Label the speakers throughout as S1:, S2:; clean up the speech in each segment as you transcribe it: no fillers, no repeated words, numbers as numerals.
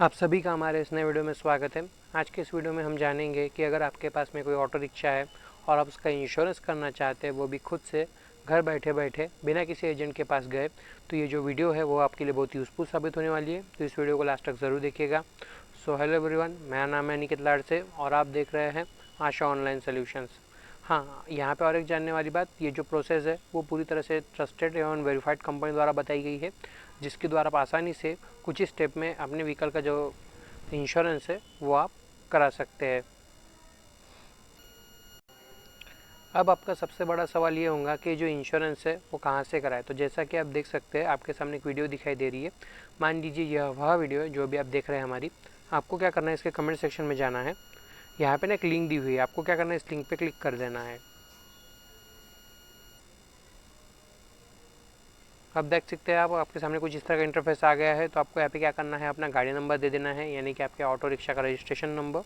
S1: आप सभी का हमारे इस नए वीडियो में स्वागत है। आज के इस वीडियो में हम जानेंगे कि अगर आपके पास में कोई ऑटो रिक्शा है और आप उसका इंश्योरेंस करना चाहते हैं, वो भी खुद से घर बैठे बैठे बिना किसी एजेंट के पास गए, तो ये जो वीडियो है वो आपके लिए बहुत यूज़फुल साबित होने वाली है। तो इस वीडियो को लास्ट तक ज़रूर देखिएगा। सो हेलो एवरीवन, मेरा नाम है निकित लाड से और आप देख रहे हैं आशा ऑनलाइन सोल्यूशंस। हाँ, यहाँ पे और एक जानने वाली बात, ये जो प्रोसेस है वो पूरी तरह से ट्रस्टेड एवं वेरीफाइड कंपनी द्वारा बताई गई है, जिसके द्वारा आप आसानी से कुछ ही स्टेप में अपने व्हीकल का जो इंश्योरेंस है वो आप करा सकते हैं। अब आपका सबसे बड़ा सवाल ये होगा कि जो इंश्योरेंस है वो कहाँ से कराए। तो जैसा कि आप देख सकते हैं, आपके सामने एक वीडियो दिखाई दे रही है। मान लीजिए यह वह वीडियो है जो भी आप देख रहे हैं हमारी। आपको क्या करना है, इसके कमेंट सेक्शन में जाना है। यहाँ पे ना एक लिंक दी हुई है, आपको क्या करना है, इस लिंक पे क्लिक कर देना है। अब देख सकते हैं आप, आपके सामने कुछ इस तरह का इंटरफेस आ गया है। तो आपको यहाँ पे क्या करना है, अपना गाड़ी नंबर दे देना है, यानी कि आपके ऑटो रिक्शा का रजिस्ट्रेशन नंबर,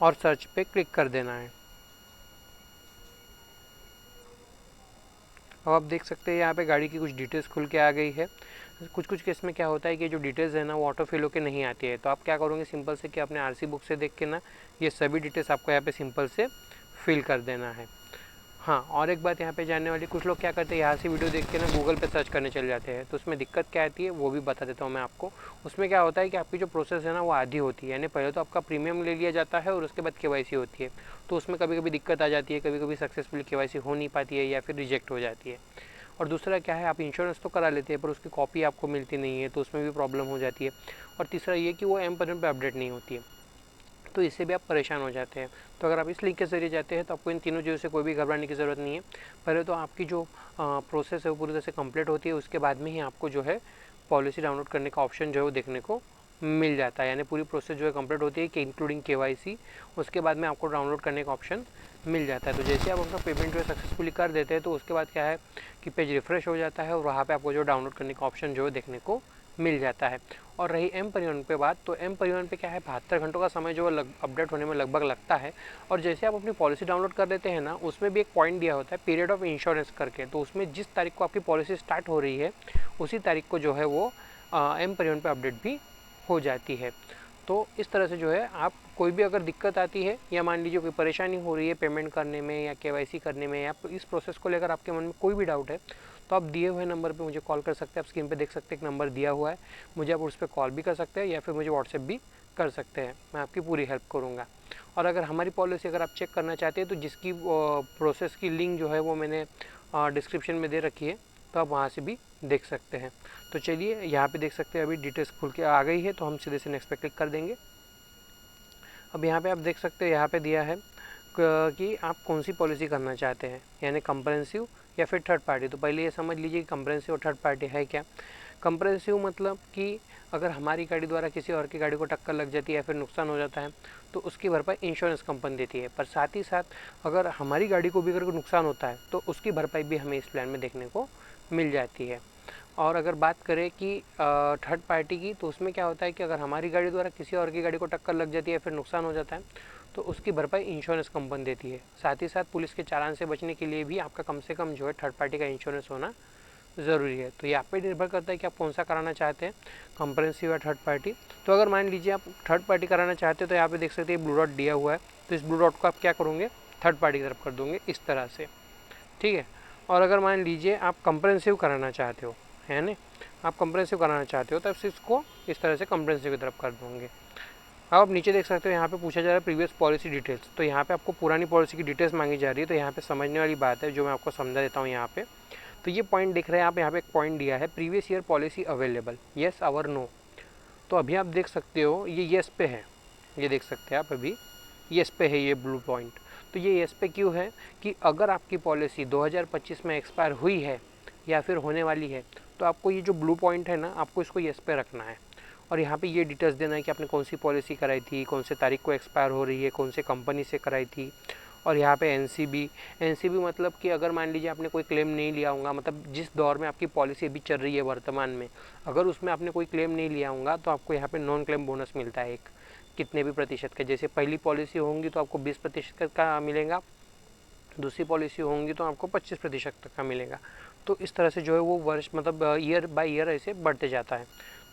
S1: और सर्च पे क्लिक कर देना है। अब आप देख सकते हैं यहाँ पे गाड़ी की कुछ डिटेल्स खुल के आ गई है। कुछ केस में क्या होता है कि जो डिटेल्स है ना वो ऑटो फिल होकर नहीं आती है। तो आप क्या करोगे, सिंपल से कि अपने आरसी बुक से देख के ना ये सभी डिटेल्स आपको यहाँ पे सिंपल से फिल कर देना है। हाँ, और एक बात यहाँ पे जानने वाली, कुछ लोग क्या करते हैं, यहाँ से वीडियो देख के ना गूगल पे सर्च करने चले जाते हैं। तो उसमें दिक्कत क्या आती है वो भी बता देता हूँ मैं आपको। उसमें क्या होता है कि आपकी जो प्रोसेस है ना वो आधी होती है, यानी पहले तो आपका प्रीमियम ले लिया जाता है और उसके बाद केवाईसी होती है। तो उसमें कभी कभी दिक्कत आ जाती है, कभी कभी सक्सेसफुली केवाईसी हो नहीं पाती है या फिर रिजेक्ट हो जाती है। और दूसरा क्या है, आप इंश्योरेंस तो करा लेते हैं पर उसकी कॉपी आपको मिलती नहीं है, तो उसमें भी प्रॉब्लम हो जाती है। और तीसरा ये कि वो एम पर अपडेट नहीं होती है, तो इससे भी आप परेशान हो जाते हैं। तो अगर आप इस लिंक के ज़रिए जाते हैं तो आपको इन तीनों चीज़ों से कोई भी घबराने की ज़रूरत नहीं है। पहले तो आपकी जो प्रोसेस है वो पूरी तरह से कंप्लीट होती है, उसके बाद में ही आपको जो है पॉलिसी डाउनलोड करने का ऑप्शन जो है वो देखने को मिल जाता है। यानी पूरी प्रोसेस जो है कंप्लीट होती है कि इंक्लूडिंग केवाईसी, उसके बाद में आपको डाउनलोड करने का ऑप्शन मिल जाता है। तो जैसे आप अपना पेमेंट जो है सक्सेसफुली कर देते हैं, तो उसके बाद क्या है कि पेज रिफ्रेश हो जाता है और वहाँ पे आपको जो डाउनलोड करने का ऑप्शन जो है देखने को मिल जाता है। और रही एम परिवहन पे बात, तो एम परिवहन पे क्या है, 72 घंटों का समय जो अपडेट होने में लगभग लगता है। और जैसे आप अपनी पॉलिसी डाउनलोड कर देते हैं ना, उसमें भी एक पॉइंट दिया होता है पीरियड ऑफ इंश्योरेंस करके। तो उसमें जिस तारीख को आपकी पॉलिसी स्टार्ट हो रही है उसी तारीख को जो है वो एम परिवहन पे अपडेट भी हो जाती है। तो इस तरह से जो है आप कोई भी अगर दिक्कत आती है या मान लीजिए कोई परेशानी हो रही है पेमेंट करने में या केवाईसी करने में या इस प्रोसेस को लेकर आपके मन में कोई भी डाउट है, तो आप दिए हुए नंबर पे मुझे कॉल कर सकते हैं। आप स्क्रीन पे देख सकते हैं एक नंबर दिया हुआ है, मुझे आप उस पर कॉल भी कर सकते हैं या फिर मुझे व्हाट्सएप भी कर सकते हैं। मैं आपकी पूरी हेल्प करूँगा। और अगर हमारी पॉलिसी अगर आप चेक करना चाहते हैं तो जिसकी प्रोसेस की लिंक जो है वो मैंने डिस्क्रिप्शन में दे रखी है, तो आप वहाँ से भी देख सकते हैं। तो चलिए, यहाँ पे देख सकते हैं अभी डिटेल्स खुल के आ गई है, तो हम सीधे से नेक्स्ट पे क्लिक कर देंगे। अब यहाँ पे आप देख सकते हैं, यहाँ पे दिया है कि आप कौन सी पॉलिसी करना चाहते हैं, यानी कंप्रेहेंसिव या फिर थर्ड पार्टी। तो पहले ये समझ लीजिए कि कंप्रेहेंसिव और थर्ड पार्टी है क्या। कंप्रेहेंसिव मतलब कि अगर हमारी गाड़ी द्वारा किसी और की गाड़ी को टक्कर लग जाती है या फिर नुकसान हो जाता है, तो उसकी भरपाई इंश्योरेंस कंपनी देती है। पर साथ ही साथ अगर हमारी गाड़ी को भी अगर नुकसान होता है तो उसकी भरपाई भी हमें इस प्लान में देखने को मिल जाती है। और अगर बात करें कि थर्ड पार्टी की, तो उसमें क्या होता है कि अगर हमारी गाड़ी द्वारा किसी और की गाड़ी को टक्कर लग जाती है या फिर नुकसान हो जाता है, तो उसकी भरपाई इंश्योरेंस कंपनी देती है। साथ ही साथ पुलिस के चालान से बचने के लिए भी आपका कम से कम जो है थर्ड पार्टी का इंश्योरेंस होना ज़रूरी है। तो ये आप पे निर्भर करता है कि आप कौन सा कराना चाहते हैं, कंप्रेहेंसिव या थर्ड पार्टी। तो अगर मान लीजिए आप थर्ड पार्टी कराना चाहते हैं, तो यहाँ पे देख सकते हैं ब्लू डॉट दिया हुआ है। तो इस ब्लू डॉट को आप क्या करोगे, थर्ड पार्टी की तरफ कर दोगे इस तरह से, ठीक है। और अगर मान लीजिए आप कंप्रेहेंसिव कराना चाहते हो, है ना, आप कंप्रेहेंसिव कराना चाहते हो, तब इसको इस तरह से कंप्रेहेंसिव की तरफ कर दोगे। अब आप नीचे देख सकते हो, यहाँ पे पूछा जा रहा है प्रीवियस पॉलिसी डिटेल्स। तो यहाँ पे आपको पुरानी पॉलिसी की डिटेल्स मांगी जा रही है। तो यहाँ पे समझने वाली बात है जो मैं आपको समझा देता हूँ यहाँ पे। तो ये पॉइंट दिख रहे हैं आप, यहाँ पे एक पॉइंट दिया है previous year policy available, yes और नो। तो अभी आप देख सकते हो ये येस पे है, ये देख सकते हैं आप अभी येस पे है ये ब्लू पॉइंट। तो ये येस पे क्यों है कि अगर आपकी पॉलिसी 2025 में एक्सपायर हुई है या फिर होने वाली है, तो आपको ये जो ब्लू पॉइंट है ना, आपको इसको येस पे रखना है। और यहाँ पे ये डिटेल्स देना है कि आपने कौन सी पॉलिसी कराई थी, कौन से तारीख को एक्सपायर हो रही है, कौन से कंपनी से कराई थी। और यहाँ पे एनसीबी मतलब कि अगर मान लीजिए आपने कोई क्लेम नहीं लिया होगा, मतलब जिस दौर में आपकी पॉलिसी अभी चल रही है वर्तमान में, अगर उसमें आपने कोई क्लेम नहीं लिया होगा तो आपको यहाँ पे नॉन क्लेम बोनस मिलता है एक, कितने भी प्रतिशत का। जैसे पहली पॉलिसी होंगी तो आपको 20% का मिलेगा, दूसरी पॉलिसी होंगी तो आपको 25% तक का मिलेगा। तो इस तरह से जो है वो वर्ष मतलब ईयर बाय ईयर ऐसे बढ़ते जाता है।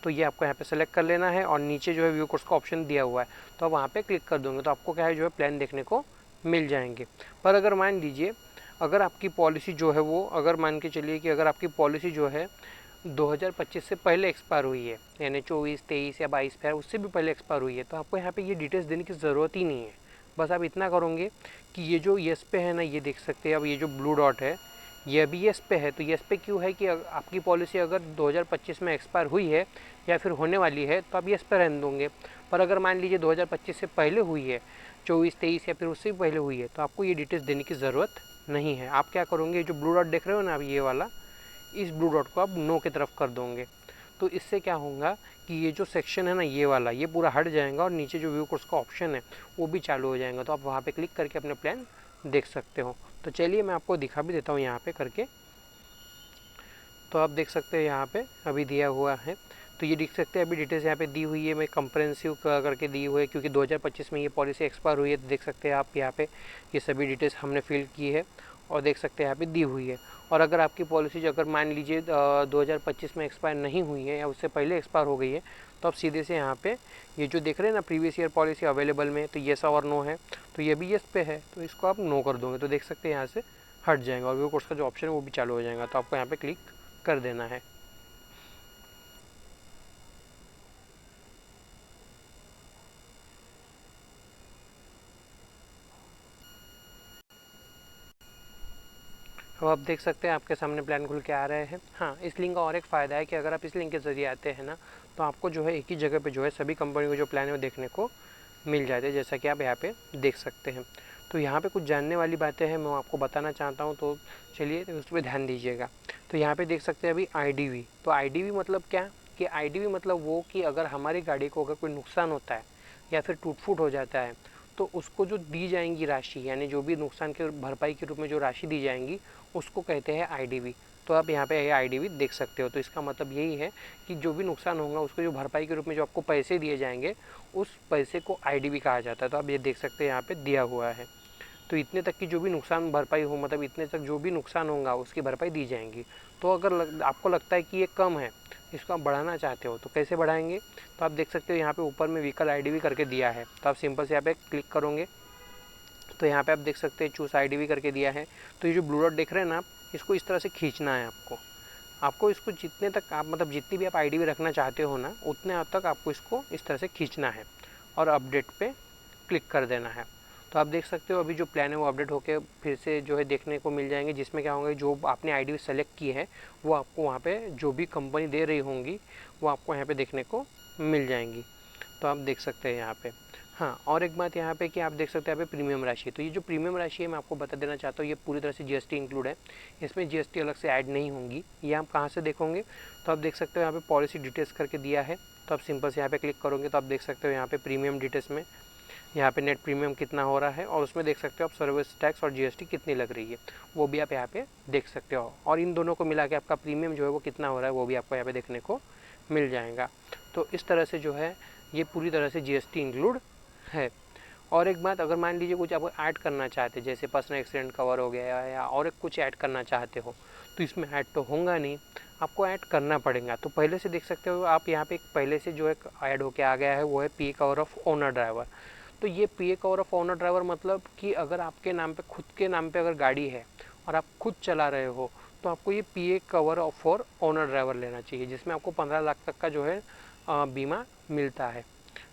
S1: तो ये आपको यहाँ पे सेलेक्ट कर लेना है और नीचे जो है व्यू कोर्स का ऑप्शन दिया हुआ है, तो आप वहाँ पे क्लिक कर दोगे तो आपको क्या है जो है प्लान देखने को मिल जाएंगे। पर अगर मान लीजिए अगर आपकी पॉलिसी जो है वो अगर मान के चलिए कि अगर आपकी पॉलिसी जो है 2025 से पहले एक्सपायर हुई है, यानी 24, 23 या 22 पे उससे भी पहले एक्सपायर हुई है, तो आपको यहाँ पे ये डिटेल्स देने की ज़रूरत ही नहीं है। बस आप इतना करोगे कि ये जो येस पे है ना, ये देख सकते हैं अब ये जो ब्लू डॉट है ये अभी येस पे है। तो येस पे क्यों है कि आपकी पॉलिसी अगर 2025 में एक्सपायर हुई है या फिर होने वाली है तो आप येस पे रहने दोगे। पर अगर मान लीजिए 2025 से पहले हुई है, 24, 23 या फिर उससे भी पहले हुई है, तो आपको ये डिटेल्स देने की ज़रूरत नहीं है। आप क्या करोगे, जो ब्लू डॉट देख रहे हो ना, अब ये वाला, इस ब्लू डॉट को आप नो की तरफ कर दोगे। तो इससे क्या होगा कि ये जो सेक्शन है ना ये वाला, ये पूरा हट जाएगा और नीचे जो व्यू कोर्स का ऑप्शन है वो भी चालू हो जाएगा। तो आप वहाँ पे क्लिक करके अपने प्लान देख सकते हो। तो चलिए मैं आपको दिखा भी देता हूँ यहाँ पे करके। तो आप देख सकते हैं यहाँ पे अभी दिया हुआ है, तो ये देख सकते हैं अभी डिटेल्स यहाँ पे दी हुई है, मैं कंप्रेहेंसिव करके दी हुई है क्योंकि 2025 में ये पॉलिसी एक्सपायर हुई है। तो देख सकते हैं आप यहाँ पे ये सभी डिटेल्स हमने फिल की है और देख सकते हैं यहाँ पे दी हुई है। और अगर आपकी पॉलिसी जो अगर मान लीजिए 2025 में एक्सपायर नहीं हुई है या उससे पहले एक्सपायर हो गई है, तो आप सीधे से यहाँ पे ये जो देख रहे हैं ना प्रीवियस ईयर पॉलिसी अवेलेबल में, तो येस और नो है, तो ये भी येस पे है, तो इसको आप नो कर दोगे तो देख सकते हैं यहाँ से हट जाएगा और व्यू कोर्स का जो ऑप्शन है वो भी चालू हो जाएगा। तो आपको यहाँ पे क्लिक कर देना है। अब आप देख सकते हैं आपके सामने प्लान खुल के आ रहे हैं। हाँ, इस लिंक का और एक फ़ायदा है कि अगर आप इस लिंक के ज़रिए आते हैं ना, तो आपको जो है एक ही जगह पे जो है सभी कंपनी के जो प्लान है वो देखने को मिल जाते हैं, जैसा कि आप यहाँ पे देख सकते हैं। तो यहाँ पे कुछ जानने वाली बातें हैं, मैं आपको बताना चाहता हूँ, तो चलिए उस पर ध्यान दीजिएगा। तो यहाँ पे देख सकते हैं अभी IDV, तो IDV मतलब क्या कि IDV मतलब वो कि अगर हमारी गाड़ी को अगर कोई नुकसान होता है या फिर टूट फूट हो जाता है, तो उसको जो दी जाएंगी राशि, यानी जो भी नुकसान के भरपाई के रूप में जो राशि दी जाएंगी उसको कहते हैं IDV। तो आप यहाँ पे IDV देख सकते हो। तो इसका मतलब यही है कि जो भी नुकसान होगा उसको जो भरपाई के रूप में जो आपको पैसे दिए जाएंगे उस पैसे को IDV कहा जाता है। तो आप ये देख सकते हैं यहाँ पे दिया हुआ है। तो इतने तक की जो भी नुकसान भरपाई हो, मतलब इतने तक जो भी नुकसान होगा उसकी भरपाई दी जाएंगी। तो अगर आपको लगता है कि ये कम है, इसको आप बढ़ाना चाहते हो, तो कैसे बढ़ाएंगे, तो आप देख सकते हो यहाँ पे ऊपर में व्हीकल IDV करके दिया है। तो आप सिंपल से यहाँ पे क्लिक करोगे तो यहाँ पे आप देख सकते हैं चूज IDV करके दिया है। तो ये जो ब्लू डॉट देख रहे हैं ना आप, इसको इस तरह से खींचना है आपको इसको जितने तक आप मतलब जितनी भी आप IDV रखना चाहते हो ना, उतने हद तक आपको इसको इस तरह से खींचना है और अपडेट पे क्लिक कर देना है। तो आप देख सकते हो अभी जो प्लान है वो अपडेट होकर फिर से जो है देखने को मिल जाएंगे, जिसमें क्या होंगे जो आपने IDV सेलेक्ट की है वो आपको वहाँ पे जो भी कंपनी दे रही होंगी वो आपको यहाँ पे देखने को मिल जाएंगी। तो आप देख सकते हैं यहाँ पे। हाँ, और एक बात यहाँ पे कि आप देख सकते हैं यहाँ पे प्रीमियम राशि। तो ये जो प्रीमियम राशि है मैं आपको बता देना चाहता हूँ, ये पूरी तरह से GST इंक्लूड है, इसमें GST अलग से ऐड नहीं होंगी। ये आप कहाँ से देखोगे, तो आप देख सकते हो यहाँ पे पॉलिसी डिटेल्स करके दिया है। तो आप सिंपल से यहाँ पे क्लिक करोगे तो आप देख सकते हो यहाँ पे प्रीमियम डिटेल्स में यहाँ पे नेट प्रीमियम कितना हो रहा है और उसमें देख सकते हो आप सर्विस टैक्स और GST कितनी लग रही है, वो भी आप यहाँ पे देख सकते हो। और इन दोनों को मिला के आपका प्रीमियम जो है वो कितना हो रहा है वो भी आपको यहाँ पे देखने को मिल जाएगा। तो इस तरह से जो है ये पूरी तरह से GST इंक्लूड है। और एक बात, अगर मान लीजिए कुछ आप ऐड करना चाहते हैं, जैसे पर्सनल एक्सीडेंट कवर हो गया या और एक कुछ ऐड करना चाहते हो, तो इसमें ऐड तो होगा नहीं, आपको ऐड करना पड़ेगा। तो पहले से देख सकते हो आप यहाँ पे पहले से जो एक ऐड होके आ गया है वो है PA cover of owner driver. तो ये PA cover of owner driver मतलब कि अगर आपके नाम पे खुद के नाम पे अगर गाड़ी है और आप खुद चला रहे हो, तो आपको ये PA cover of for owner driver लेना चाहिए, जिसमें आपको 15 लाख तक का जो है बीमा मिलता है।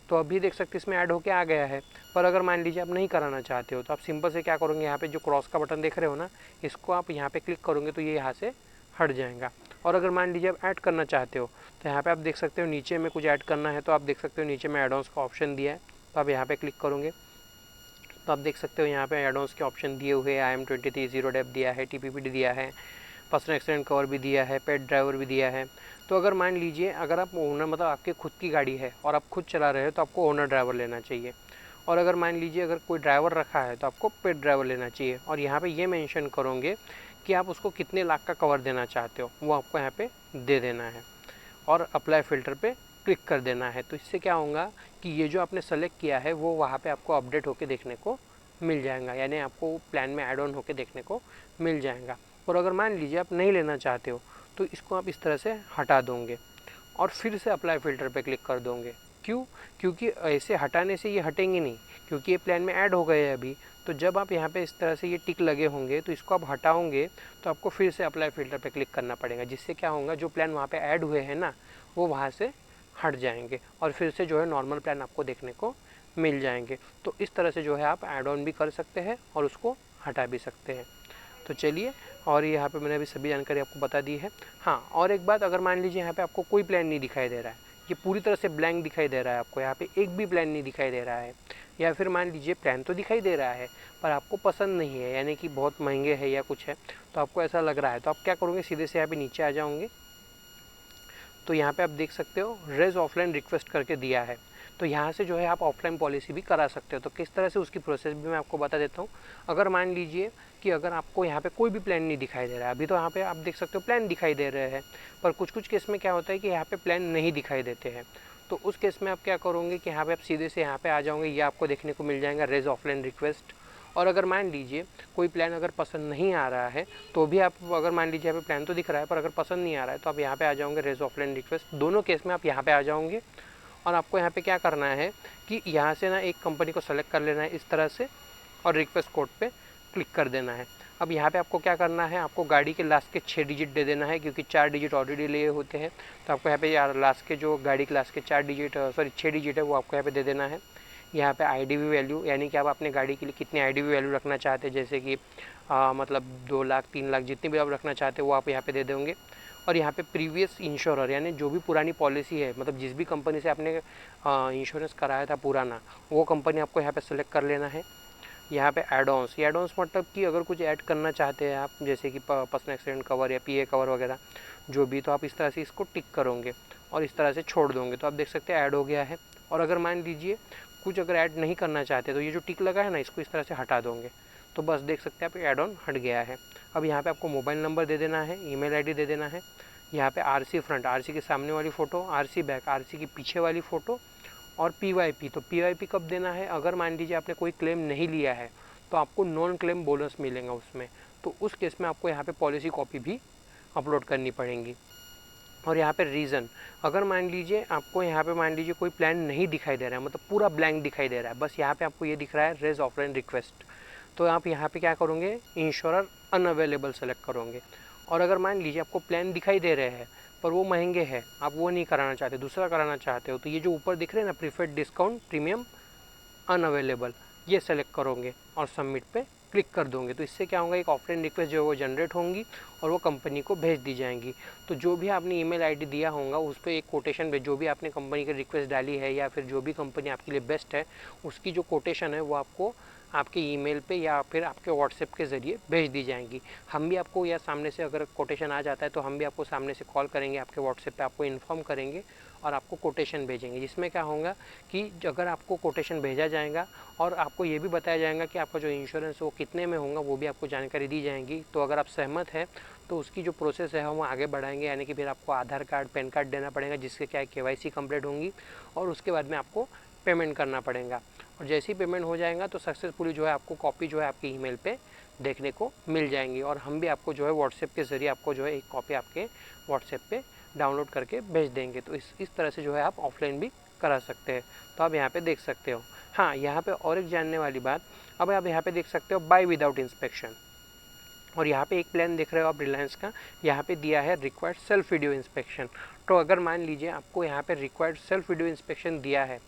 S1: तो अभी देख सकते इसमें ऐड होके आ गया है। पर अगर मान लीजिए आप नहीं कराना चाहते हो, तो आप सिंपल से क्या करोगे, यहाँ पे जो क्रॉस का बटन देख रहे हो ना, इसको आप यहाँ पे क्लिक करोगे तो ये यहाँ से हट जाएगा। और अगर मान लीजिए आप ऐड करना चाहते हो, तो यहाँ पे आप देख सकते हो नीचे में कुछ ऐड करना है, तो आप देख सकते हो नीचे में एड ऑन्स का ऑप्शन दिया है। तो आप यहाँ पे क्लिक करोगे तो आप देख सकते हो यहाँ पे एड ऑन्स के ऑप्शन दिए हुए हैं। IM23 जीरो डेप दिया है, TPPD दिया है, पर्सनल एक्सीडेंट कवर भी दिया है, पेट ड्राइवर भी दिया है। तो अगर मान लीजिए अगर आप ओनर मतलब आपके खुद की गाड़ी है और आप खुद चला रहे हो, तो आपको ओनर ड्राइवर लेना चाहिए। और अगर मान लीजिए अगर कोई ड्राइवर रखा है तो आपको पेट ड्राइवर लेना चाहिए। और यहाँ पे ये मेंशन करोगे कि आप उसको कितने लाख का कवर देना चाहते हो, वो आपको यहाँ पे दे देना है और अप्लाई फ़िल्टर पे क्लिक कर देना है। तो इससे क्या होगा कि ये जो आपने सेलेक्ट किया है वो वहाँ पे आपको अपडेट होके देखने को मिल जाएगा, यानी आपको प्लान में ऐड ऑन होके देखने को मिल जाएगा। और अगर मान लीजिए आप नहीं लेना चाहते हो तो इसको आप इस तरह से हटा दोगे और फिर से अप्लाई फ़िल्टर पे क्लिक कर दोगे। क्यों? क्योंकि ऐसे हटाने से ये हटेंगे नहीं, क्योंकि ये प्लान में ऐड हो गए हैं अभी। तो जब आप यहाँ पे इस तरह से ये टिक लगे होंगे तो इसको आप हटाओगे तो आपको फिर से अप्लाई फ़िल्टर पे क्लिक करना पड़ेगा, जिससे क्या होगा, जो प्लान वहाँ पे ऐड हुए हैं ना वो वहाँ से हट जाएंगे और फिर से जो है नॉर्मल प्लान आपको देखने को मिल जाएंगे। तो इस तरह से जो है आप ऐड ऑन भी कर सकते हैं और उसको हटा भी सकते हैं। तो चलिए, और यहाँ पे मैंने अभी सभी जानकारी आपको बता दी है। हाँ, और एक बात, अगर मान लीजिए यहाँ पे आपको कोई प्लान नहीं दिखाई दे रहा है, ये पूरी तरह से ब्लैंक दिखाई दे रहा है, आपको यहाँ पे एक भी प्लान नहीं दिखाई दे रहा है, या फिर मान लीजिए प्लान तो दिखाई दे रहा है पर आपको पसंद नहीं है, यानी कि बहुत महंगे है या कुछ है, तो आपको ऐसा लग रहा है, तो आप क्या करोगे, सीधे से यहाँ पे नीचे आ जाओगे। तो यहाँ पे आप देख सकते हो रेज ऑफलाइन रिक्वेस्ट करके दिया है, तो यहाँ से जो है आप ऑफलाइन पॉलिसी भी करा सकते हो। तो किस तरह से उसकी प्रोसेस भी मैं आपको बता देता हूँ। अगर मान लीजिए कि अगर आपको यहाँ पे कोई भी प्लान नहीं दिखाई दे रहा है, अभी तो यहाँ पे आप देख सकते हो प्लान दिखाई दे रहे हैं, पर कुछ कुछ केस में क्या होता है कि यहाँ पे प्लान नहीं दिखाई देते हैं। तो उस केस में आप क्या करोगे कि यहाँ पे आप सीधे से यहाँ पे आ जाओगे, ये आपको देखने को मिल जाएगा रेज ऑफलाइन रिक्वेस्ट। और अगर मान लीजिए कोई प्लान अगर पसंद नहीं आ रहा है तो भी आप, अगर मान लीजिए यहाँ पे प्लान तो दिख रहा है पर अगर पसंद नहीं आ रहा है तो आप यहाँ पे आ जाओगे रेज ऑफलाइन रिक्वेस्ट। दोनों केस में आप यहाँ पे आ जाओगे और आपको यहाँ पे क्या करना है कि यहाँ से ना एक कंपनी को सेलेक्ट कर लेना है इस तरह से और रिक्वेस्ट कोड पे क्लिक कर देना है। अब यहाँ पे आपको क्या करना है, आपको गाड़ी के लास्ट के 6 डिजिट दे देना है, क्योंकि 4 डिजिट ऑलरेडी लिए होते हैं। तो आपको यहाँ पे यार लास्ट के जो गाड़ी के लास्ट के 4 डिजिट 6 डिजिट है वो आपको यहाँ पे दे देना है। यहाँ पे IDV वैल्यू, यानी कि आप अपने गाड़ी के लिए कितनी IDV वैल्यू रखना चाहते हैं, जैसे कि मतलब 2 लाख 3 लाख जितनी भी आप रखना चाहते हैं वो आप यहाँ पे दे देंगे। और यहाँ पे प्रीवियस इंश्योरर, यानी जो भी पुरानी पॉलिसी है, मतलब जिस भी कंपनी से आपने इंश्योरेंस कराया था पुराना, वो कंपनी आपको यहाँ पे सेलेक्ट कर लेना है। यहाँ पे एड-ऑन्स, मतलब कि अगर कुछ ऐड करना चाहते हैं आप, जैसे कि पर्सनल एक्सीडेंट कवर या PA कवर वगैरह जो भी, तो आप इस तरह से इसको टिक करोगे और इस तरह से छोड़ दोगे तो आप देख सकते हैं ऐड हो गया है। और अगर मान लीजिए कुछ अगर ऐड नहीं करना चाहते तो ये जो टिक लगा है ना, इसको इस तरह से हटा दोगे तो बस देख सकते हैं आप ऐड ऑन हट गया है। अब यहाँ पे आपको मोबाइल नंबर दे देना है, ईमेल ID दे देना है। यहाँ पे RC फ्रंट, RC के सामने वाली फ़ोटो, RC बैक, RC की पीछे वाली फ़ोटो, और PYP। तो PYP कब देना है, अगर मान लीजिए आपने कोई क्लेम नहीं लिया है तो आपको नॉन क्लेम बोनस मिलेगा उसमें, तो उस केस में आपको यहाँ पे पॉलिसी कॉपी भी अपलोड करनी पड़ेगी। और यहाँ पे रीज़न, अगर मान लीजिए आपको यहाँ पे मान लीजिए कोई प्लान नहीं दिखाई दे रहा है, मतलब पूरा ब्लैंक दिखाई दे रहा है, बस यहाँ पे आपको ये दिख रहा है रेज ऑफलाइन रिक्वेस्ट, तो आप यहाँ पे क्या करोगे, इंश्योरर अनअवेलेबल सेलेक्ट करोगे। और अगर मान लीजिए आपको प्लान दिखाई दे रहे हैं पर वो महंगे हैं, आप वो नहीं कराना चाहते, दूसरा कराना चाहते हो, तो ये जो ऊपर दिख रहे हैं ना, प्रीफर्ड डिस्काउंट प्रीमियम अनअवेलेबल, ये सेलेक्ट करोगे और सबमिट पे क्लिक कर दोगे। तो इससे क्या होगा, एक ऑफलाइन रिक्वेस्ट जो है वो जनरेट होंगी और वो कंपनी को भेज दी जाएंगी। तो जो भी आपने ईमेल ID दिया होगा उस पर एक कोटेशन जो भी आपने कंपनी की रिक्वेस्ट डाली है या फिर जो भी कंपनी आपके लिए बेस्ट है, उसकी जो कोटेशन है वो आपको आपके ईमेल पे या फिर आपके व्हाट्सएप के ज़रिए भेज दी जाएंगी। हम भी आपको, या सामने से अगर कोटेशन आ जाता है तो हम भी आपको सामने से कॉल करेंगे, आपके व्हाट्सएप पे आपको इन्फॉर्म करेंगे और आपको कोटेशन भेजेंगे, जिसमें क्या होगा कि अगर आपको कोटेशन भेजा जाएगा और आपको ये भी बताया जाएगा कि आपका जो इंश्योरेंस है वो कितने में होगा, वो भी आपको जानकारी दी जाएगी। तो अगर आप सहमत हैं तो उसकी जो प्रोसेस है हम आगे बढ़ाएंगे, यानी कि फिर आपको आधार कार्ड, पैन कार्ड देना पड़ेगा, जिससे क्या है KYC कंप्लीट होंगी और उसके बाद में आपको पेमेंट करना पड़ेगा। और जैसे ही पेमेंट हो जाएगा तो सक्सेसफुली जो है आपको कॉपी जो है आपके ईमेल पे देखने को मिल जाएंगी और हम भी आपको जो है व्हाट्सएप के ज़रिए आपको जो है एक कॉपी आपके व्हाट्सएप पे डाउनलोड करके भेज देंगे। तो इस तरह से जो है आप ऑफलाइन भी करा सकते हैं। तो आप यहाँ पे देख सकते हो। हाँ, यहाँ पे और एक जानने वाली बात, अब आप यहाँ पे देख सकते हो बाय विदाउट इंस्पेक्शन, और यहाँ पे एक प्लान देख रहे हो आप रिलायंस का, यहाँ पे दिया है रिक्वायर्ड सेल्फ वीडियो इंस्पेक्शन। तो अगर मान लीजिए आपको यहाँ पे रिक्वायर्ड सेल्फ वीडियो इंस्पेक्शन दिया है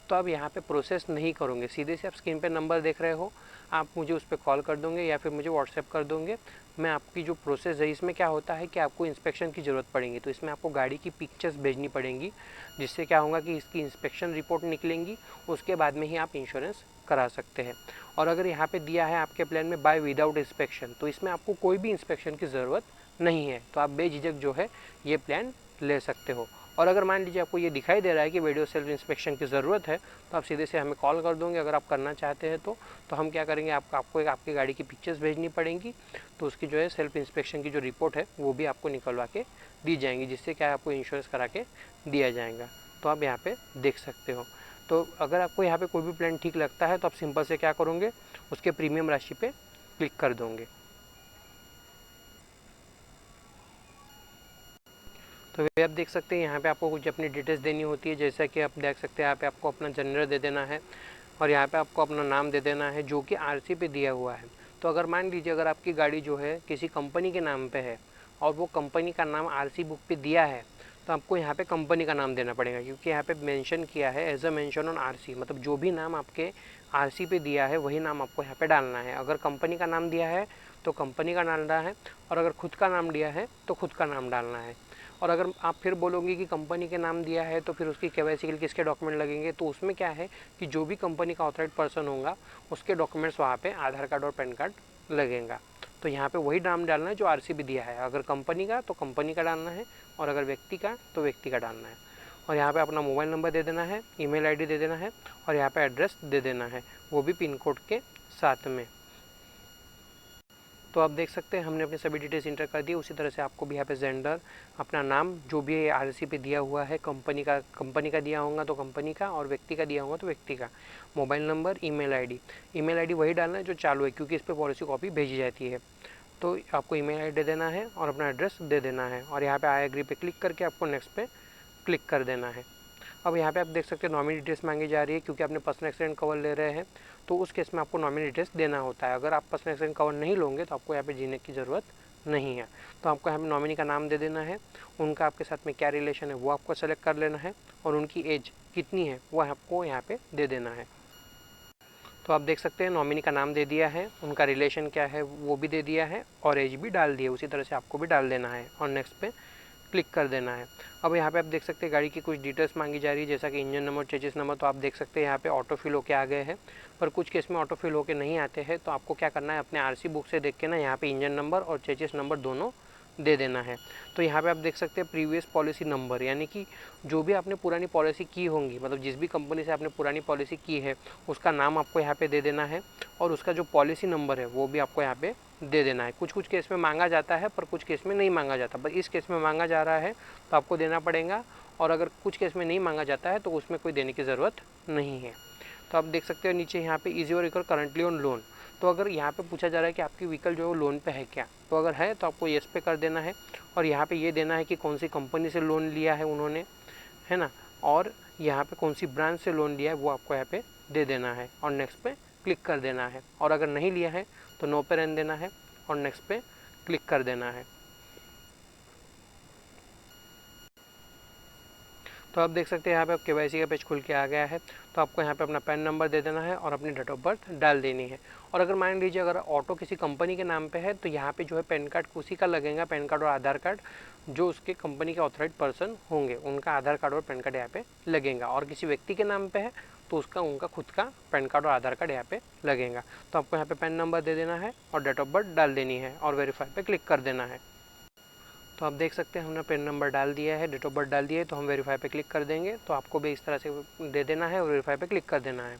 S1: तो आप यहाँ पे प्रोसेस नहीं करोगे, सीधे से आप स्क्रीन पे नंबर देख रहे हो, आप मुझे उस पर कॉल कर दोगे या फिर मुझे व्हाट्सएप कर दोगे। मैं आपकी जो प्रोसेस है, इसमें क्या होता है कि आपको इंस्पेक्शन की ज़रूरत पड़ेगी, तो इसमें आपको गाड़ी की पिक्चर्स भेजनी पड़ेंगी, जिससे क्या होगा कि इसकी इंस्पेक्शन रिपोर्ट निकलेंगी, उसके बाद में ही आप इंश्योरेंस करा सकते हैं। और अगर यहाँ पे दिया है आपके प्लान में बाय विदाउट इंस्पेक्शन, तो इसमें आपको कोई भी इंस्पेक्शन की ज़रूरत नहीं है, तो आप बेझिझक जो है ये प्लान ले सकते हो। और अगर मान लीजिए आपको ये दिखाई दे रहा है कि वीडियो सेल्फ इंस्पेक्शन की ज़रूरत है, तो आप सीधे से हमें कॉल कर दोगे अगर आप करना चाहते हैं तो हम क्या करेंगे, आपको एक आपकी गाड़ी की पिक्चर्स भेजनी पड़ेंगी, तो उसकी जो है सेल्फ इंस्पेक्शन की जो रिपोर्ट है वो भी आपको निकलवा के दी जाएंगी, जिससे क्या आपको इंश्योरेंस करा के दिया जाएगा। तो आप यहाँ पे देख सकते हो। तो अगर आपको यहाँ पे कोई भी प्लान ठीक लगता है तो आप सिंपल से क्या करोगे, उसके प्रीमियम राशि पे क्लिक कर दोगे। तो वे आप देख सकते हैं यहाँ पे आपको कुछ अपनी डिटेल्स देनी होती है, जैसा कि आप देख सकते हैं यहाँ पे आपको अपना जेंडर दे देना है और यहाँ पे आपको अपना नाम दे देना है जो कि आरसी पे दिया हुआ है। तो अगर मान लीजिए अगर आपकी गाड़ी जो है किसी कंपनी के नाम पे है और वो कंपनी का नाम आरसी बुक पे दिया है, तो आपको यहाँ पे कंपनी का नाम देना पड़ेगा, क्योंकि यहाँ पे मेंशन किया है as a mention on RC, मतलब जो भी नाम आपके आरसी पे दिया है वही नाम आपको यहाँ पे डालना है। अगर कंपनी का नाम दिया है तो कंपनी का डालना है, और अगर खुद का नाम दिया है तो खुद का नाम डालना है। और अगर आप फिर बोलोगे कि कंपनी के नाम दिया है तो फिर उसकी केवाईसी के लिए किसके डॉक्यूमेंट लगेंगे, तो उसमें क्या है कि जो भी कंपनी का ऑथराइज्ड पर्सन होगा उसके डॉक्यूमेंट्स वहाँ पे आधार कार्ड और पैन कार्ड लगेगा। तो यहाँ पे वही नाम डालना है जो आरसी भी दिया है। अगर कंपनी का तो कंपनी का डालना है, और अगर व्यक्ति का तो व्यक्ति का डालना है। और यहाँ पे अपना मोबाइल नंबर दे देना है, ईमेल आईडी दे देना है, और यहाँ पे एड्रेस दे देना है, वो भी पिन कोड के साथ में। तो आप देख सकते हैं हमने अपनी सभी डिटेल्स इंटर कर दी। उसी तरह से आपको भी यहाँ पे जेंडर, अपना नाम जो भी आरसी पे दिया हुआ है, कंपनी का दिया होगा तो कंपनी का, और व्यक्ति का दिया होगा तो व्यक्ति का, मोबाइल नंबर, ईमेल आईडी वही डालना है जो चालू है, क्योंकि इस पर पॉलिसी कॉपी भेजी जाती है। तो आपको ईमेल आईडी दे देना है और अपना एड्रेस दे देना है, और यहाँ पे आई एग्री पे क्लिक करके आपको नेक्स्ट पे क्लिक कर देना है। अब यहाँ पे आप देख सकते हैं नॉमिनी डिटेल्स मांगी जा रही है, क्योंकि आपने पर्सनल एक्सीडेंट कवर ले रहे हैं, तो उस केस में आपको नॉमिनी डिटेल्स देना होता है। अगर आप पर्सनल एक्सीडेंट कवर नहीं लोगे तो आपको यहाँ पे जीने की ज़रूरत नहीं है। तो आपको यहाँ पे नॉमिनी का नाम दे देना है, उनका आपके साथ में क्या रिलेशन है वो आपको सेलेक्ट कर लेना है, और उनकी एज कितनी है वो आपको यहाँ पे दे देना है। तो आप देख सकते हैं नॉमिनी का नाम दे दिया है, उनका रिलेशन क्या है वो भी दे दिया है, और एज भी डाल दी है। उसी तरह से आपको भी डाल देना है और नेक्स्ट पे क्लिक कर देना है। अब यहाँ पे आप देख सकते हैं गाड़ी की कुछ डिटेल्स मांगी जा रही है, जैसा कि इंजन नंबर, चेसिस नंबर। तो आप देख सकते हैं यहाँ पे ऑटो फिल होके आ गए हैं, पर कुछ केस में ऑटो फिल होके नहीं आते हैं। तो आपको क्या करना है, अपने आरसी बुक से देख के ना यहाँ पे इंजन नंबर और चेसिस नंबर दोनों दे देना है। तो यहाँ पे आप देख सकते हैं प्रीवियस पॉलिसी नंबर, यानी कि जो भी आपने पुरानी पॉलिसी की होंगी, मतलब जिस भी कंपनी से आपने पुरानी पॉलिसी की है उसका नाम आपको यहाँ पे दे देना है, और उसका जो पॉलिसी नंबर है वो भी आपको यहाँ पे दे देना है। कुछ कुछ केस में मांगा जाता है पर कुछ केस में नहीं मांगा जाता, पर इस केस में मांगा जा रहा है तो आपको देना पड़ेगा, और अगर कुछ केस में नहीं मांगा जाता है तो उसमें कोई देने की ज़रूरत नहीं है। तो आप देख सकते हो नीचे यहाँ पे is your vehicle currently on loan. तो अगर यहाँ पे पूछा जा रहा है कि आपकी व्हीकल जो है लोन पे है क्या, तो अगर है तो आपको येस पे कर देना है, और यहाँ पे ये देना है कि कौन सी कंपनी से लोन लिया है उन्होंने, है ना, और यहाँ पे कौन सी ब्रांच से लोन लिया है वो आपको यहाँ पे दे देना है, और नेक्स्ट पे क्लिक कर देना है। और अगर नहीं लिया है तो नो पे रहने देना है और नेक्स्ट पे क्लिक कर देना है। तो आप देख सकते हैं यहाँ पे केवाईसी का पेज खुल के आ गया है। तो आपको यहाँ पे अपना पैन नंबर दे देना है और अपनी डेट ऑफ बर्थ डाल देनी है। और अगर मान लीजिए अगर ऑटो किसी कंपनी के नाम पे है तो यहाँ पे जो है पैन कार्ड उसी का लगेगा, पैन कार्ड और आधार कार्ड, जो उसके कंपनी के ऑथराइज्ड पर्सन होंगे उनका आधार कार्ड और पैन कार्ड यहाँ पे लगेगा। और किसी व्यक्ति के नाम पे है तो उनका खुद का पैन कार्ड और आधार कार्ड यहाँ पे लगेगा। तो आपको यहाँ पे पैन नंबर दे देना है और डेट ऑफ बर्थ डाल देनी है और वेरीफाई पे क्लिक कर देना है। तो आप देख सकते हैं हमने पैन नंबर डाल दिया है, डेट ऑफ बर्थ डाल दिया है, तो हम वेरीफाई पे क्लिक कर देंगे। तो आपको भी इस तरह से दे देना है और वेरीफाई पे क्लिक कर देना है।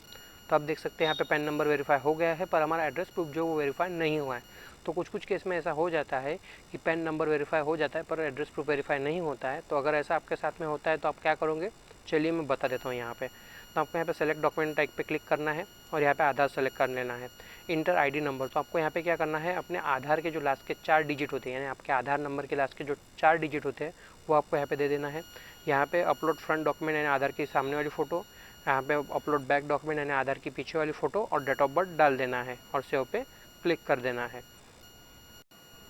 S1: तो आप देख सकते हैं यहाँ पे पैन नंबर वेरीफाई हो गया है, पर हमारा एड्रेस प्रूफ जो वो वेरीफाई नहीं हुआ है। तो कुछ कुछ केस में ऐसा हो जाता है कि पैन नंबर वेरीफाई हो जाता है पर एड्रेस प्रूफ वेरीफाई नहीं होता है। तो अगर ऐसा आपके साथ में होता है तो आप क्या करोगे, चलिए मैं बता देता हूँ यहाँ पे। तो आपको यहाँ पे सेलेक्ट डॉक्यूमेंट टाइप पे क्लिक करना है और यहाँ पे आधार सेलेक्ट कर लेना है। इंटर आईडी नंबर, तो आपको यहाँ पे क्या करना है, अपने आधार के जो लास्ट के 4 डिजिट होते हैं, यानी आपके आधार नंबर के लास्ट के जो 4 डिजिट होते हैं वो आपको यहाँ पे दे देना है। यहाँ पे अपलोड फ्रंट डॉक्यूमेंट यानी आधार की सामने वाली फ़ोटो, यहाँ पे अपलोड बैक डॉक्यूमेंट यानी आधार की पीछे वाली फ़ोटो, और डेट ऑफ बर्थ डाल देना है और सेव पे क्लिक कर देना है।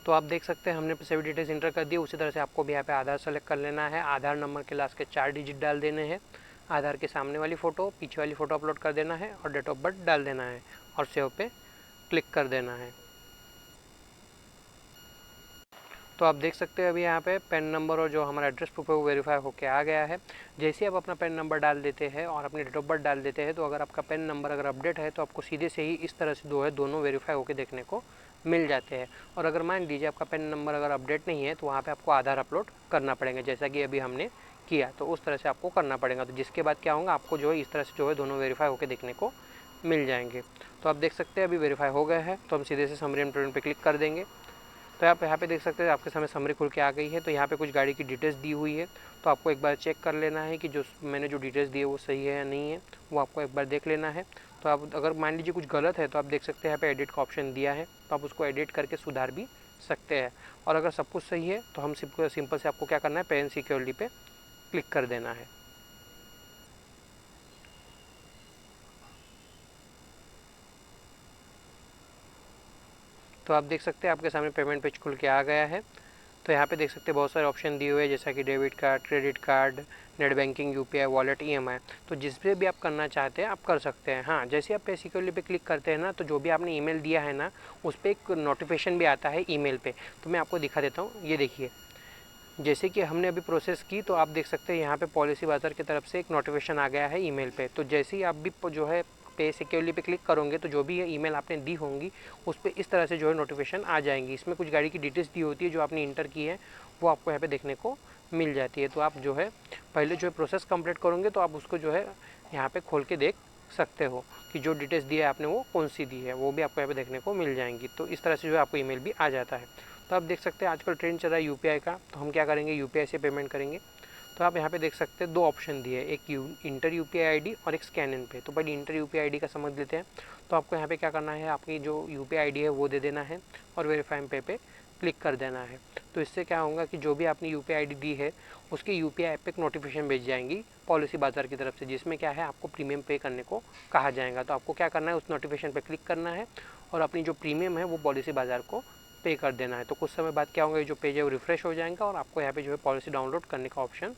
S1: तो आप देख सकते हैं हमने सभी डिटेल्स इंटर कर दी। उसी तरह से आपको भी यहाँ पे आधार सेलेक्ट कर लेना है, आधार नंबर के लास्ट के 4 डिजिट डाल देने हैं, आधार के सामने वाली फ़ोटो, पीछे वाली फ़ोटो अपलोड कर देना है और डेट ऑफ बर्थ डाल देना है और सेव पे क्लिक कर देना है। तो आप देख सकते हैं अभी यहाँ पे पैन नंबर और जो हमारा एड्रेस प्रूफ है वो वेरीफाई होके आ गया है। जैसे ही आप अपना पैन नंबर डाल देते हैं और अपनी डेट ऑफ बर्थ डाल देते हैं, तो अगर आपका पैन नंबर अगर अपडेट है तो आपको सीधे से ही इस तरह से दोनों वेरीफाई होके देखने को मिल जाते हैं। और अगर मान लीजिए आपका पैन नंबर अगर अपडेट नहीं है तो वहाँ पर आपको आधार अपलोड करना पड़ेगा, जैसा कि अभी हमने किया। तो उस तरह से आपको करना पड़ेगा, तो जिसके बाद क्या होगा, आपको जो है इस तरह से जो है दोनों वेरीफाई होकर देखने को मिल जाएंगे। तो आप देख सकते हैं अभी वेरीफाई हो गया है, तो हम सीधे से समरी एंड पेमेंट पे क्लिक कर देंगे। तो आप यहाँ पे देख सकते हैं आपके सामने समरी खुल के आ गई है। तो यहाँ पे कुछ गाड़ी की डिटेल्स दी हुई है, तो आपको एक बार चेक कर लेना है कि जो मैंने जो डिटेल्स दी है वो सही है या नहीं है, वो आपको एक बार देख लेना है। तो आप अगर मान लीजिए कुछ गलत है तो आप देख सकते हैं यहाँ पे एडिट का ऑप्शन दिया है, तो आप उसको एडिट करके सुधार भी सकते हैं। और अगर सब कुछ सही है तो हम सिंपल से आपको क्या करना है, पे एंड सिक्योरली पे क्लिक कर देना है। तो आप देख सकते हैं आपके सामने पेमेंट पेज खुल के आ गया है। तो यहाँ पे देख सकते हैं बहुत सारे ऑप्शन दिए हुए हैं, जैसा कि debit card, credit card, net banking, UPI, wallet, EMI. तो जिस पे भी आप करना चाहते हैं आप कर सकते हैं। हाँ, जैसे आप पे सिक्योरली पे क्लिक करते हैं ना, तो जो भी आपने ईमेल दिया है ना, उस पर एक नोटिफिकेशन भी आता है ईमेल पे। तो मैं आपको दिखा देता हूँ, ये देखिए। जैसे कि हमने अभी प्रोसेस की तो आप देख सकते हैं यहाँ पे पॉलिसी बाजार की तरफ से एक नोटिफिकेशन आ गया है ईमेल पे। तो जैसे ही आप भी जो है पे सिक्योरली पे क्लिक करोगे तो जो भी ये ईमेल आपने दी होंगी उस पर इस तरह से जो है नोटिफिकेशन आ जाएंगी। इसमें कुछ गाड़ी की डिटेल्स दी होती है जो आपने इंटर की है, वो आपको यहाँ पे देखने को मिल जाती है। तो आप जो है पहले जो है प्रोसेस कंप्लीट करोगे तो आप उसको जो है यहाँ पे खोल के देख सकते हो कि जो डिटेल्स दी है आपने वो कौन सी दी है, वो भी आपको यहाँ पे देखने को मिल जाएंगी। तो इस तरह से जो है आपको ईमेल भी आ जाता है। तो आप देख सकते हैं आजकल ट्रेंड चल रहा है यूपीआई का, तो हम क्या करेंगे, यूपीआई से पेमेंट करेंगे। तो आप यहाँ पे देख सकते हैं दो ऑप्शन दिए है, एक इंटर यूपीआई आईडी और एक स्कैन इन पे। तो पहले इंटर यूपीआई आईडी का समझ लेते हैं। तो आपको यहाँ पे क्या करना है, आपकी जो यूपीआई आईडी है वो दे देना है और वेरीफाई पे क्लिक कर देना है। तो इससे क्या होगा कि जो भी आपने यूपीआई आईडी दी है उसकी यूपीआई ऐप पे एक नोटिफिकेशन भेज जाएंगी पॉलिसी बाजार की तरफ से, जिसमें क्या है आपको प्रीमियम पे करने को कहा जाएगा। तो आपको क्या करना है, उस नोटिफिकेशन पे क्लिक करना है और अपनी जो प्रीमियम है वो पॉलिसी बाजार को पे कर देना है। तो कुछ समय बाद क्या होगा, जो पेज है वो रिफ्रेश हो जाएगा और आपको यहाँ पे जो है पॉलिसी डाउनलोड करने का ऑप्शन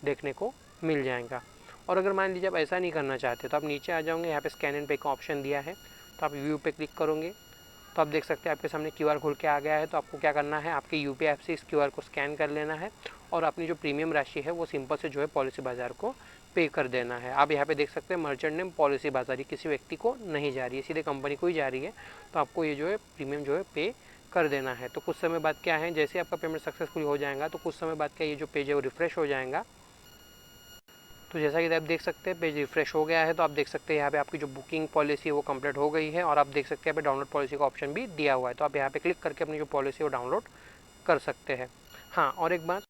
S1: देखने को मिल जाएगा। और अगर मान लीजिए आप ऐसा नहीं करना चाहते तो आप नीचे आ जाओगे, यहाँ पे स्कैन एंड पे का ऑप्शन दिया है, तो आप व्यू पे क्लिक करोगे तो आप देख सकते हैं आपके सामने क्यूआर खुल के आ गया है। तो आपको क्या करना है, आपके यूपीआई ऐप से इस क्यूआर को स्कैन कर लेना है और अपनी जो प्रीमियम राशि है वो सिंपल से जो है पॉलिसी बाजार को पे कर देना है। आप यहाँ पे देख सकते हैं मर्चेंट नेम पॉलिसी बाजार, किसी व्यक्ति को नहीं जा रही है, सीधे कंपनी को ही जा रही है। तो आपको ये जो है प्रीमियम जो है पे कर देना है। तो कुछ समय बाद क्या है, जैसे आपका पेमेंट सक्सेसफुल हो जाएगा तो कुछ समय बाद क्या ये जो पेज है वो रिफ्रेश हो जाएगा। तो जैसा कि आप देख सकते हैं पेज रिफ्रेश हो गया है। तो आप देख सकते हैं यहाँ पे आपकी जो बुकिंग पॉलिसी है वो कंप्लीट हो गई है और आप देख सकते हैं यहाँ पे डाउनलोड पॉलिसी का ऑप्शन भी दिया हुआ है। तो आप यहाँ पे क्लिक करके अपनी जो पॉलिसी है वो डाउनलोड कर सकते हैं। हाँ, और एक बात,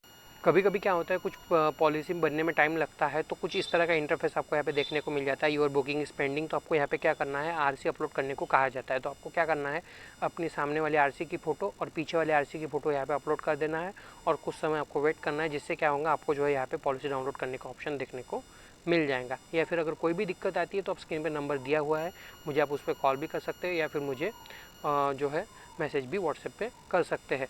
S1: कभी कभी क्या होता है कुछ पॉलिसी बनने में टाइम लगता है, तो कुछ इस तरह का इंटरफेस आपको यहाँ पे देखने को मिल जाता है, योर बुकिंग इज पेंडिंग। तो आपको यहाँ पे क्या करना है, आरसी अपलोड करने को कहा जाता है। तो आपको क्या करना है, अपनी सामने वाले आरसी की फ़ोटो और पीछे वाले आरसी की फ़ोटो यहाँ पे अपलोड कर देना है और कुछ समय आपको वेट करना है, जिससे क्या होगा आपको जो है यहाँ पे पॉलिसी डाउनलोड करने का ऑप्शन देखने को मिल जाएगा। या फिर अगर कोई भी दिक्कत आती है तो आप स्क्रीन पर नंबर दिया हुआ है, मुझे आप उस पर कॉल भी कर सकते हैं या फिर मुझे जो है मैसेज भी व्हाट्सएप पे कर सकते हैं।